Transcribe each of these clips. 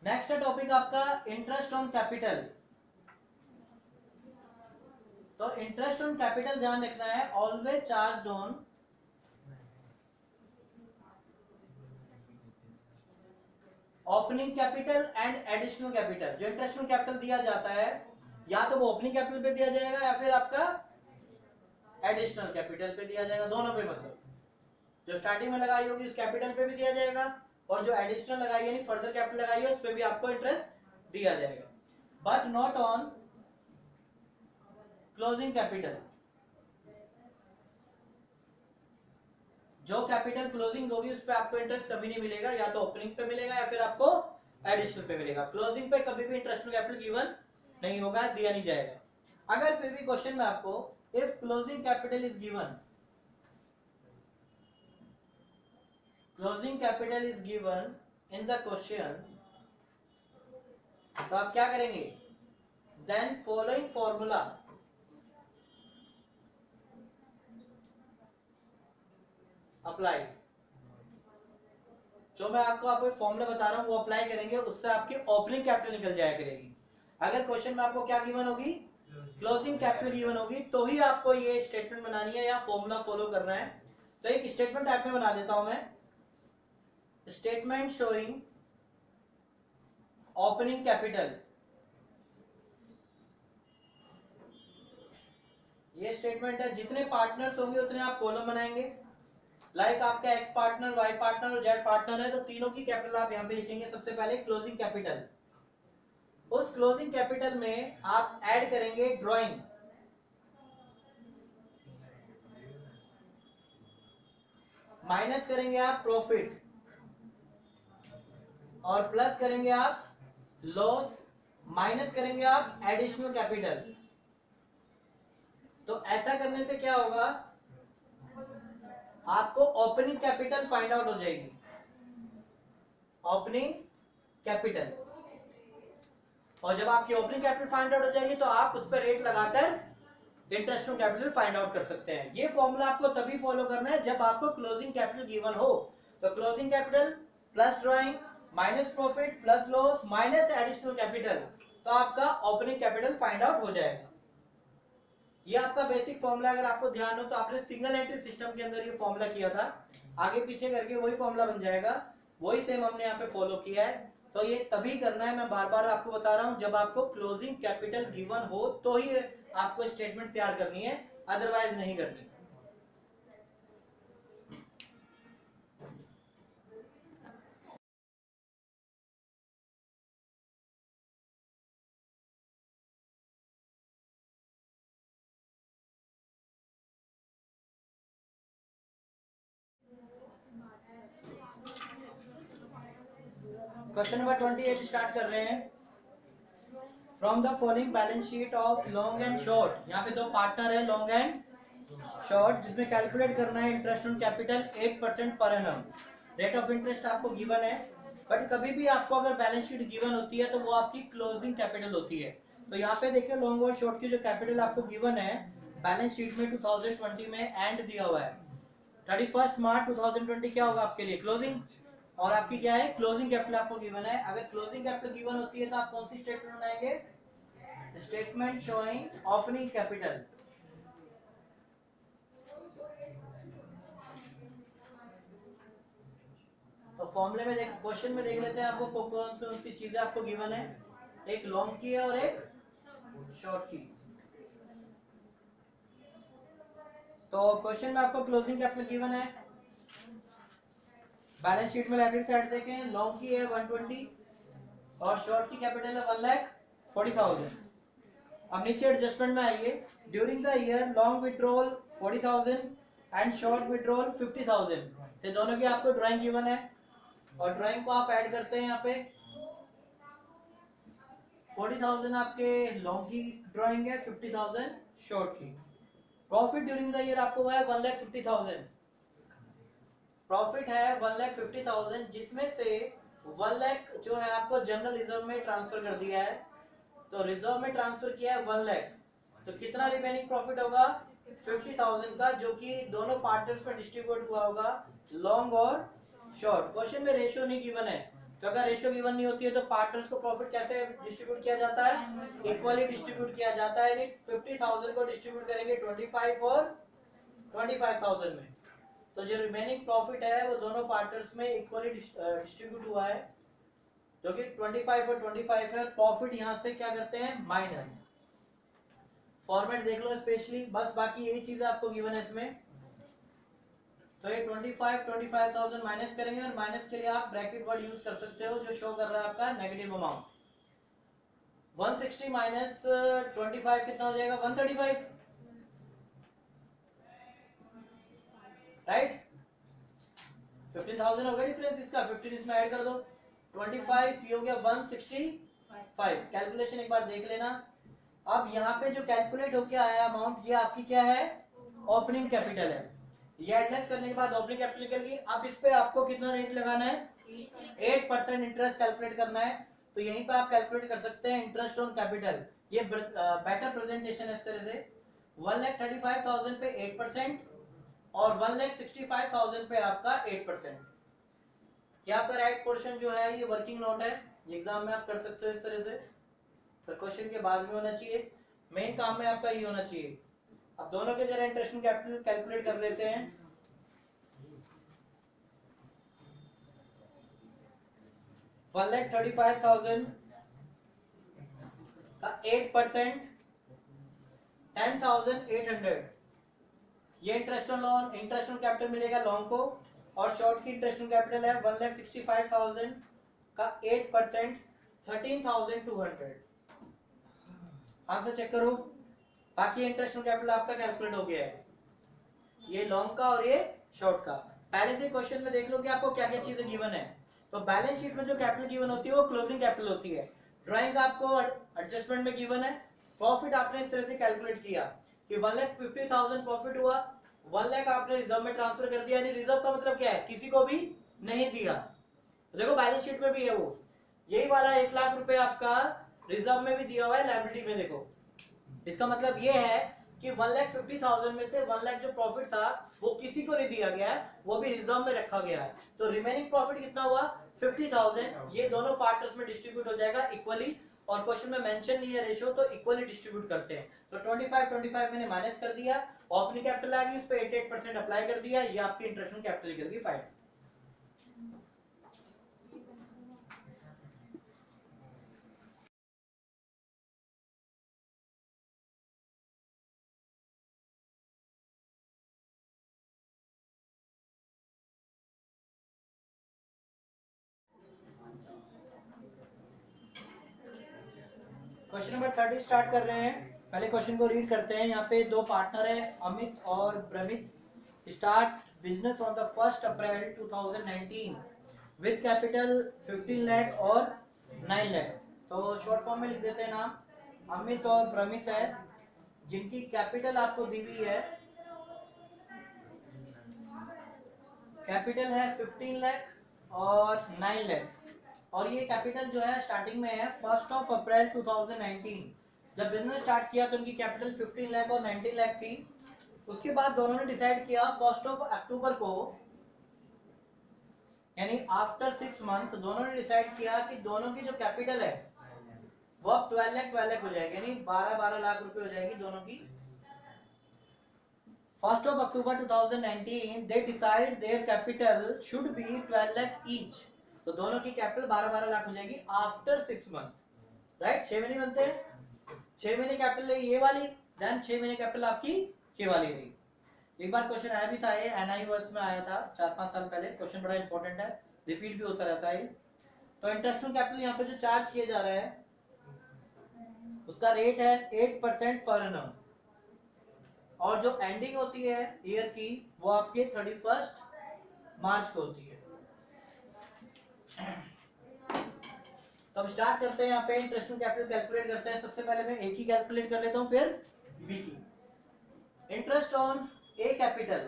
Next topic आपका interest on capital. तो interest on capital ध्यान रखना है, always charged on opening capital and additional capital. जो इंटरेस्ट ऑन कैपिटल दिया जाता है या तो वो ओपनिंग कैपिटल पे दिया जाएगा या फिर आपका एडिशनल कैपिटल पे दिया जाएगा, दोनों पे। मतलब जो स्टार्टिंग में लगाई होगी उस कैपिटल पे भी दिया जाएगा और जो एडिशनल लगाई यानी फर्दर कैपिटल लगाई है उस पे भी आपको इंटरेस्ट दिया जाएगा, but not on closing capital. जो कैपिटल क्लोजिंग होगी उस पे आपको इंटरेस्ट कभी नहीं मिलेगा, या तो ओपनिंग पे मिलेगा या फिर आपको एडिशनल पे मिलेगा। क्लोजिंग पे कभी भी इंटरेस्ट कैपिटल गिवन नहीं होगा, दिया नहीं जाएगा। अगर फिर भी क्वेश्चन में आपको if closing capital is given, closing capital is given in the question, तो आप क्या करेंगे, देन फॉलोइंग फॉर्मूला अप्लाई। जो मैं आपको फॉर्मूला बता रहा हूं वो अप्लाई करेंगे, उससे आपकी ओपनिंग कैपिटल निकल जाया करेगी। अगर क्वेश्चन में आपको क्या गिवन होगी, क्लोजिंग कैपिटल गिवन होगी, तो ही आपको ये स्टेटमेंट बनानी है या फॉर्मूला फॉलो करना है। तो एक स्टेटमेंट टाइप में बना देता हूं मैं, स्टेटमेंट शोइंग ओपनिंग कैपिटल। ये स्टेटमेंट है, जितने पार्टनर्स होंगे उतने आप कॉलम बनाएंगे। लाइक आपका एक्स पार्टनर, वाई पार्टनर और जेड पार्टनर है, तो तीनों की कैपिटल आप यहां पे लिखेंगे। सबसे पहले क्लोजिंग कैपिटल, उस क्लोजिंग कैपिटल में आप ऐड करेंगे ड्राइंग, माइनस करेंगे आप प्रॉफिट और प्लस करेंगे आप लॉस, माइनस करेंगे आप एडिशनल कैपिटल। तो ऐसा करने से क्या होगा, आपको ओपनिंग कैपिटल फाइंड आउट हो जाएगी, ओपनिंग कैपिटल। और जब आपकी ओपनिंग कैपिटल फाइंड आउट हो जाएगी तो आप उस पर रेट लगाकर interest on capital find out कर सकते हैं। ये फॉर्मूला आपको तभी फॉलो करना है जब आपको क्लोजिंग कैपिटल गिवन हो। तो closing capital plus drawing minus profit plus loss minus additional capital, तो आपका ओपनिंग कैपिटल फाइंड आउट हो जाएगा। ये आपका बेसिक फॉर्मूला, अगर आपको ध्यान हो तो आपने सिंगल एंट्री सिस्टम के अंदर ये फॉर्मूला किया था, आगे पीछे करके वही फॉर्मूला बन जाएगा, वही सेम हमने यहाँ पे फॉलो किया है। तो ये तभी करना है, मैं बार बार आपको बता रहा हूँ, जब आपको क्लोजिंग कैपिटल गिवन हो तो ही आपको स्टेटमेंट तैयार करनी है, अदरवाइज नहीं करनी। क्वेश्चन नंबर 28 स्टार्ट कर रहे हैं। From the following balance sheet of long and short, यहाँ पे दो पार्टनर है लॉन्ग एंड शॉर्ट, जिसमें कैलकुलेट करना है interest on capital 8% per annum. Rate of interest आपको गिवन है, बट कभी भी आपको अगर बैलेंस शीट गिवन होती है तो वो आपकी क्लोजिंग कैपिटल होती है। तो यहाँ पे देखिए लॉन्ग और शॉर्ट की जो कैपिटल आपको गिवन है बैलेंस शीट में 2020 में एंड दिया हुआ है, 31 मार्च 2020 क्या होगा आपके लिए, क्लोजिंग। और आपकी क्या है, क्लोजिंग कैपिटल आपको गिवन है। अगर क्लोजिंग कैपिटल गिवन होती है तो आप कौन सी स्टेटमेंट बनाएंगे, स्टेटमेंट शोइंग ओपनिंग कैपिटल। तो फॉर्मूले में देख, क्वेश्चन में देख लेते हैं आपको कौन सी चीजें आपको गिवन है, एक लॉन्ग की है और एक शॉर्ट की। तो क्वेश्चन में आपको क्लोजिंग कैपिटल गिवन है, बैलेंस शीट में लाइब्रेरी साइड देखें, लॉन्ग की है 120 और शॉर्ट की कैपिटल है 1,40,000। अब नीचे एडजस्टमेंट में आइए, during the year long withdrawal 40,000 and short withdrawal 50,000। तो दोनों की आपको ड्राइंग गिवन है और ड्राइंग को आप ऐड करते हैं। यहाँ पे 40,000 आपके लॉन्ग की ड्राइंग है, 50,000 शॉर्ट की। प्रॉफिट ड्यूरिंग द ईयर आपको हुआ है 1,50,000, प्रॉफिट है 1,50,000, जिसमें से 1 लाख जो है आपको जनरल रिजर्व में ट्रांसफर कर दिया है। तो रिजर्व में ट्रांसफर किया है 1 लाख, तो कितना रिमेनिंग प्रॉफिट होगा 50,000 का, जो कि दोनों पार्टनर्स में डिस्ट्रीब्यूट हुआ होगा लॉन्ग और शॉर्ट। क्वेश्चन में रेशियो नहीं गिवन है, तो अगर रेशियो गिवन नहीं होती है तो पार्टनर्स को प्रॉफिट कैसे डिस्ट्रीब्यूट किया जाता है? इक्वली डिस्ट्रीब्यूट किया जाता है। यानी 50,000 को डिस्ट्रीब्यूट करेंगे 25 और 25,000 में, तो जो रिमेनिंग प्रॉफिट है वो दोनों पार्टनर्स में इक्वली डिस्ट्रीब्यूट हुआ है, जो कि 25 और 25 है। प्रॉफिट यहाँ से क्या करते हैं? माइनस। फॉर्मेट देख लो स्पेशली, बस बाकी यही चीज आपको गिवन है इसमें। तो ये 25,000 माइनस करेंगे, और माइनस के लिए आप ब्रैकेट वर्ड यूज कर सकते हो जो शो कर रहा है आपका नेगेटिव अमाउंट। 160 माइनस 25 कितना हो जाएगा? 135, राइट? 15,000 हो गया डिफरेंस इसका, 15 इसमें ऐड कर दो, 25 ये हो गया 165। कैलकुलेशन एक बार देख लेना। अब यहाँ पे जो कैलकुलेट होके आया अमाउंट, ये आपकी क्या है? ओपनिंग कैपिटल है। ये एडलेस करने के बाद ओपनिंग कैपिटल निकल गई। अब इस पे आपको कितना रेट लगाना है? 8% इंटरेस्ट कैलकुलेट करना है। तो यहीं पे आप कैलकुलेट कर सकते हैं इंटरेस्ट ऑन कैपिटल। ये बेटर प्रेजेंटेशन है इस तरह से। 1,35,000 पे 8% और 1,65,000 पे आपका 8%। क्या आपका राइट पोर्शन जो है ये वर्किंग नोट है, एग्जाम में आप कर सकते हो इस तरह से। तो क्वेश्चन के बाद में होना चाहिए, मेन काम में आपका ये होना चाहिए। अब दोनों के जरा इंटरेस्ट कैपिटल कैलकुलेट कर लेते हैं। वन लाख 35,000 का 8% 10,800, ये interest on loan, interest on capital मिलेगा लॉन्ग को, और शॉर्ट की इंटरेस्ट ऑन कैपिटल है 1,65,000 का 8% 13,200। आंसर चेक करो। बाकी इंटरेस्ट ऑन कैपिटल आपका कैलकुलेट हो गया है, ये लॉन्ग का और ये शॉर्ट का। पहले से क्वेश्चन में देख लो कि आपको क्या क्या चीजें गिवन है। तो बैलेंस शीट में जो कैपिटल गिवन होती है वो क्लोजिंग कैपिटल होती है। ड्राइंग का आपको एडजस्टमेंट में गिवन है। प्रॉफिट आपने इस तरह से कैलकुलेट किया कि 1,50,000 प्रॉफिट हुआ, 1 लाख आपने रिजर्व में ट्रांसफर कर दिया। यानी रिजर्व का मतलब क्या है? किसी को भी नहीं दिया। तो देखो बैलेंस शीट में भी है वो, यही वाला 1 लाख रुपए आपका रिजर्व में भी दिया हुआ है लायबिलिटी में। देखो इसका मतलब ये है कि 1,50,000 में से 1 लाख जो प्रॉफिट था वो किसी को नहीं दिया गया है, वो भी रिजर्व में रखा गया है। तो रिमेनिंग प्रॉफिट कितना हुआ? 50,000। ये दोनों पार्टनर्स में डिस्ट्रीब्यूट हो जाएगा इक्वली, और क्वेश्चन में मेंशन नहीं है रेशियो, तो इक्वली डिस्ट्रीब्यूट करते हैं। तो 25 मैंने माइनस कर दिया, ओपनिंग कैपिटल आ गई, उस पर 8% अप्लाई कर दिया, ये आपकी इंटरेस्ट ऑन कैपिटल निकल गई 5। क्वेश्चन नंबर 30 स्टार्ट कर रहे हैं। पहले क्वेश्चन को रीड करते हैं। यहाँ पे दो पार्टनर है, अमित और Bramit. Start business on the 1 April 2019 with capital 15 lakh और 9 लाख। तो शॉर्ट फॉर्म में लिख देते हैं नाम। अमित और ब्रमित है, जिनकी कैपिटल आपको दी हुई है, कैपिटल है 15 लाख और 9 लाख। और ये कैपिटल जो है स्टार्टिंग में है 1 अप्रैल 2019। जब बिजनेस स्टार्ट किया तो उनकी कैपिटल 15 लाख और 19 लाख थी। उसके बाद दोनों ने डिसाइड किया 1 अक्टूबर को, यानी आफ्टर 6 मंथ, दोनों ने डिसाइड किया कि दोनों की जो कैपिटल है वो अब 12 लाख हो जाएगी, यानी 12 लाख रुपए हो जाएगी दोनों की। 1 अक्टूबर 2019 they decide their capital should be 12 lakh each। तो दोनों की कैपिटल 12 लाख हो जाएगी आफ्टर 6 मंथ, राइट? 6 महीने बनते हैं, 6 महीने कैपिटल है ये वाली, देन 6 महीने कैपिटल आपकी ये वाली रही। एक बार क्वेश्चन आया भी था, ये NIOS में आया था 4-5 साल पहले। क्वेश्चन बड़ा इंपॉर्टेंट है, रिपीट भी होता रहता है। तो इंटरेस्ट ऑन कैपिटल यहाँ पे जो चार्ज किया जा रहा है उसका रेट है 8% पर एनम, और जो एंडिंग होती है ईयर की वो आपके 31 मार्च को होती है। तो अब स्टार्ट करते हैं। यहाँ पे इंटरेस्ट ऑन कैपिटल कैलकुलेट करते हैं। सबसे पहले मैं ए की कैलकुलेट कर लेता हूँ, फिर बी की। इंटरेस्ट ऑन ए कैपिटल,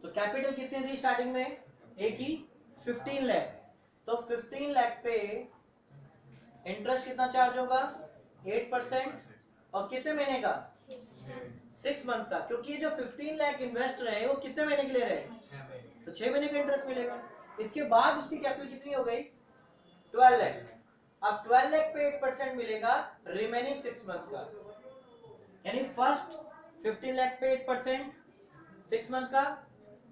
तो कैपिटल कितनी थी स्टार्टिंग में ए की? 15 लाख। तो 15 लाख पे इंटरेस्ट कितना चार्ज होगा? 8%। और कितने महीने का? 6 मंथ का, क्योंकि जो 15 लाख इन्वेस्ट रहे वो कितने महीने के लिए रहे? तो 6 महीने का इंटरेस्ट मिलेगा। इसके बाद उसकी कैपिटल कितनी हो गई 12 लाख। अब 12 लाख पे 8% मिलेगा रिमेनिंग 6 मंथ का, यानी फर्स्ट 15 लाख पे 8% 6 मंथ का,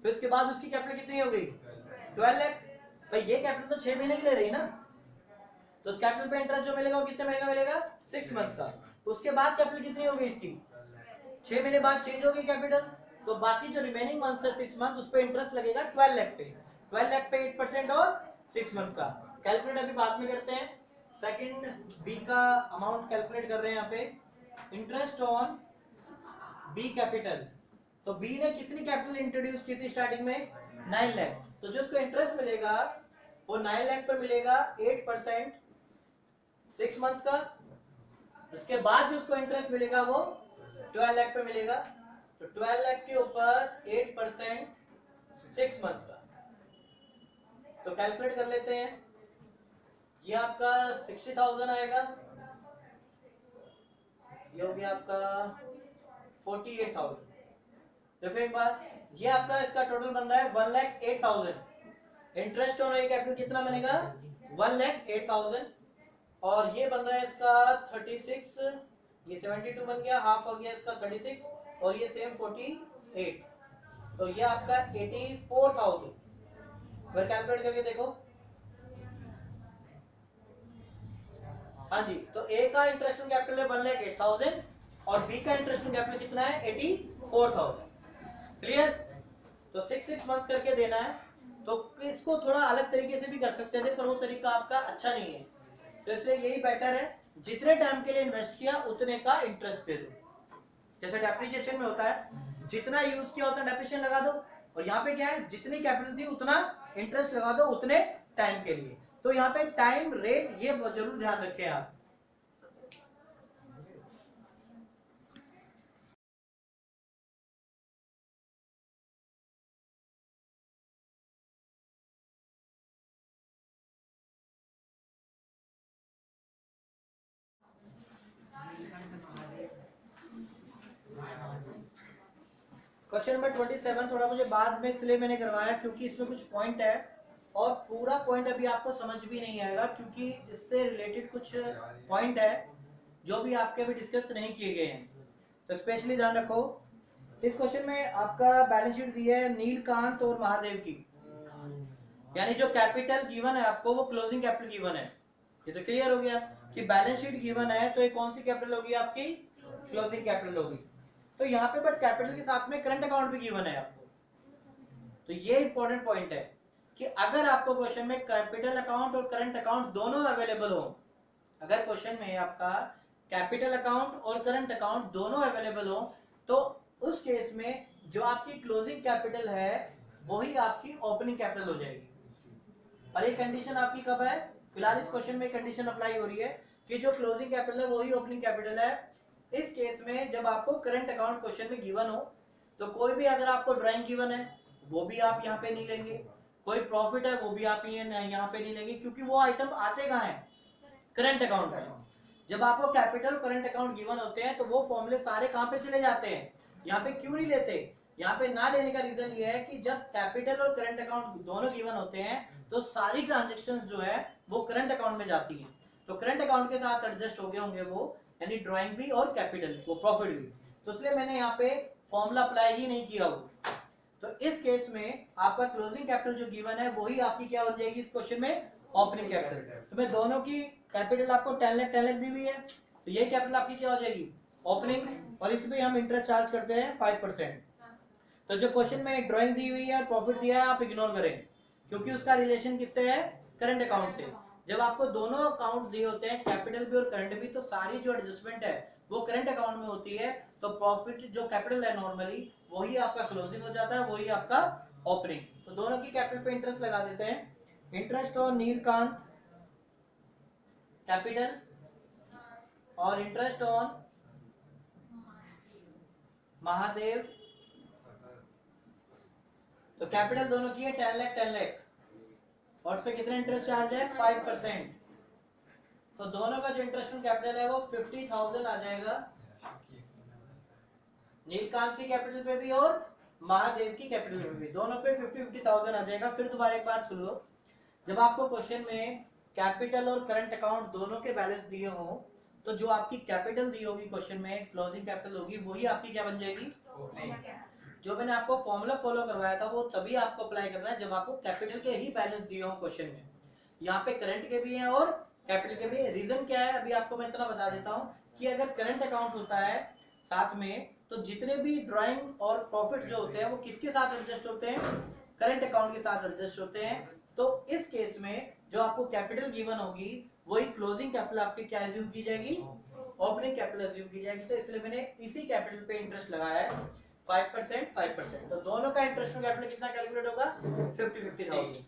फिर उसके बाद उसकी कैपिटल कितनी हो गई 12 लाख। भाई ये कैपिटल तो 6 महीने की ले रही है ना, तो उस कैपिटल पे इंटरेस्ट जो मिलेगा वो कितने महीने का मिलेगा 6 मंथ का। उसके बाद कैपिटल कितनी हो गई इसकी 6 महीने बाद चेंज होगी कैपिटल, तो बाकी जो रिमेनिंग मंथ है 6 मंथ उस पे इंटरेस्ट लगेगा 12 लाख पे, 12 लाख पे 8% और 6 मंथ का। कैलकुलेट अभी बाद में करते हैं, सेकंड बी का अमाउंट कैलकुलेट कर रहे हैं यहाँ पे। इंटरेस्ट ऑन बी कैपिटल, तो बी ने कितनी कैपिटल इंट्रोड्यूस की थी स्टार्टिंग में 9 लाख, तो जो उसको इंटरेस्ट मिलेगा वो 9 लाख पे मिलेगा 8% 6 मंथ का। उसके बाद जो उसको इंटरेस्ट मिलेगा वो 12 लाख पे मिलेगा, तो 12 लाख के ऊपर 8% 6 मंथ का। तो कैलकुलेट कर लेते हैं, ये आपका 60,000 आएगा, ये हो गया आपका 48,000। देखो एक बार, ये आपका इसका टोटल बन रहा है 1,08,000। इंटरेस्ट ऑन कैपिटल कितना बनेगा 1,08,000, और ये बन रहा है इसका 36, ये 72 बन गया, हाफ हो गया इसका 36, और ये सेम 48, तो ये आपका 84,000। फिर कैलकुलेट करके देखो। हाँ जी, तो ए का इंटरेस्ट ऑन कैपिटल है 1,08,000 और बी का इंटरेस्ट ऑन कैपिटल कितना है 84,000। क्लियर? तो 6 मंथ करके देना है, तो इसको थोड़ा अलग तरीके से भी कर सकते थे पर वो तरीका आपका अच्छा नहीं है, तो इसलिए यही बेटर है जितने टाइम के लिए इन्वेस्ट किया उतने का इंटरेस्ट दे दो। जैसे डेप्रिसिएशन में होता है जितना यूज किया उतना डेप्रिसिएशन लगा दो, और यहाँ पे क्या है जितनी कैपिटल थी उतना इंटरेस्ट लगा दो उतने टाइम के लिए। तो यहाँ पे टाइम रेट ये जरूर ध्यान रखें आप। क्वेश्चन नंबर 27 थोड़ा मुझे बाद में इसलिए मैंने करवाया क्योंकि इसमें कुछ पॉइंट है और पूरा पॉइंट अभी आपको समझ भी नहीं आएगा, क्योंकि इससे रिलेटेड कुछ पॉइंट है जो भी आपके अभी डिस्कस नहीं किए गए हैं, तो स्पेशली ध्यान रखो। इस क्वेश्चन में आपका बैलेंस शीट दी है नीलकांत और महादेव की, यानी जो कैपिटल गिवन है आपको वो क्लोजिंग कैपिटल गिवन है। ये तो क्लियर हो गया कि बैलेंस शीट गिवन है तो ये कौन सी कैपिटल होगी आपकी क्लोजिंग कैपिटल होगी। तो यहाँ पे बट कैपिटल के साथ में करंट अकाउंट भी गिवन है आपको, तो ये इंपॉर्टेंट पॉइंट है कि अगर आपको क्वेश्चन में कैपिटल अकाउंट और करंट अकाउंट दोनों अवेलेबल हो, अगर क्वेश्चन में आपका कैपिटल अकाउंट और करंट अकाउंट दोनों अवेलेबल हो, तो उस केस में जो आपकी क्लोजिंग कैपिटल है वही आपकी ओपनिंग कैपिटल हो जाएगी। और ये कंडीशन आपकी कब है, फिलहाल इस क्वेश्चन में कंडीशन अप्लाई हो रही है कि जो क्लोजिंग कैपिटल है वही ओपनिंग कैपिटल है। इस केस में जब आपको करंट अकाउंट क्वेश्चन में गिवन हो, तो कोई भी अगर आपको ड्राइंग गिवन है वो भी आप यहाँ पे नहीं लेंगे, कोई प्रॉफिट है वो भी आप यहाँ पे नहीं लेंगे, क्योंकि वो आइटम आते कहाँ है करंट अकाउंट में। जब आपको कैपिटल करंट अकाउंट गिवन होते हैं तो वो फॉर्मूले सारे कहाँ पे चले जाते हैं, यहाँ पे क्यों नहीं लेते। यहाँ पे ना लेने का रीजन ये है कि जब कैपिटल और करंट अकाउंट दोनों गिवन होते हैं तो सारी ट्रांजेक्शन जो है वो करंट अकाउंट में जाती है, तो करंट अकाउंट के साथ एडजस्ट हो गए होंगे वो, यानी ड्राइंग भी और कैपिटल वो प्रॉफिट भी, तो इसलिए मैंने यहाँ पे फॉर्मूला अप्लाई ही नहीं किया वो। तो इस केस में आपका क्लोजिंग कैपिटल जो गिवन है वही आपकी क्या बन जाएगी इस क्वेश्चन में ओपनिंग कैपिटल। तो मैं दोनों की कैपिटल आपको 10 लाख दी हुई है, तो ये कैपिटल आपकी क्या हो जाएगी ओपनिंग, और इसमें हम इंटरेस्ट चार्ज करते हैं 5%। तो जो क्वेश्चन में ड्राइंग दी हुई है प्रॉफिट दिया है आप इग्नोर करें, क्योंकि उसका रिलेशन किससे है करंट अकाउंट से। जब आपको दोनों अकाउंट दिए होते हैं कैपिटल भी और करंट भी, तो सारी जो एडजस्टमेंट है वो करंट अकाउंट में होती है, तो प्रॉफिट जो कैपिटल है नॉर्मली वही आपका क्लोजिंग हो जाता है, वही आपका ओपनिंग। तो दोनों की कैपिटल पे इंटरेस्ट लगा देते हैं। इंटरेस्ट ऑन नीलकांत कैपिटल और इंटरेस्ट ऑन महादेव, तो कैपिटल दोनों की है 10 लाख और उस पे कितना इंटरेस्ट चार्ज है 5%, तो दोनों का जो इंटरेस्ट ऑन कैपिटल है वो 50,000 आ जाएगा नीलकांत की कैपिटल पे भी और महादेव की कैपिटल में भी, दोनों पे 50,000 आ जाएगा। फिर दोबारा एक बार सुन लो, जब आपको क्वेश्चन में कैपिटल और करंट अकाउंट दोनों के बैलेंस दिए हो, तो जो आपकी कैपिटल दी होगी क्वेश्चन में, क्लोजिंग कैपिटल होगी, वही आपकी क्या बन जाएगी? जो मैंने आपको फॉर्मूला फॉलो करवाया था वो तभी आपको अप्लाई करना है जब आपको कैपिटल के ही बैलेंस दिए हो क्वेश्चन में। यहाँ पे करंट के भी हैं और कैपिटल के भी हैं। रीजन क्या है अभी आपको मैं इतना बता देता हूँ कि अगर करंट अकाउंट होता है साथ में, तो जितने भी ड्राइंग और प्रॉफिट जो होते हैं वो किसके साथ एडजस्ट होते हैं? करंट अकाउंट के साथ एडजस्ट होते हैं। तो इस केस में जो आपको कैपिटल गिवन होगी वही क्लोजिंग कैपिटल आपकी क्या एज्यूम की जाएगी? ओपनिंग कैपिटल एज्यूम की जाएगी। तो इसलिए मैंने इसी कैपिटल पे इंटरेस्ट लगाया है 5%, 5%। तो दोनों का इंटरेस्ट कैपिटल कितना कैलकुलेट होगा? 50,000।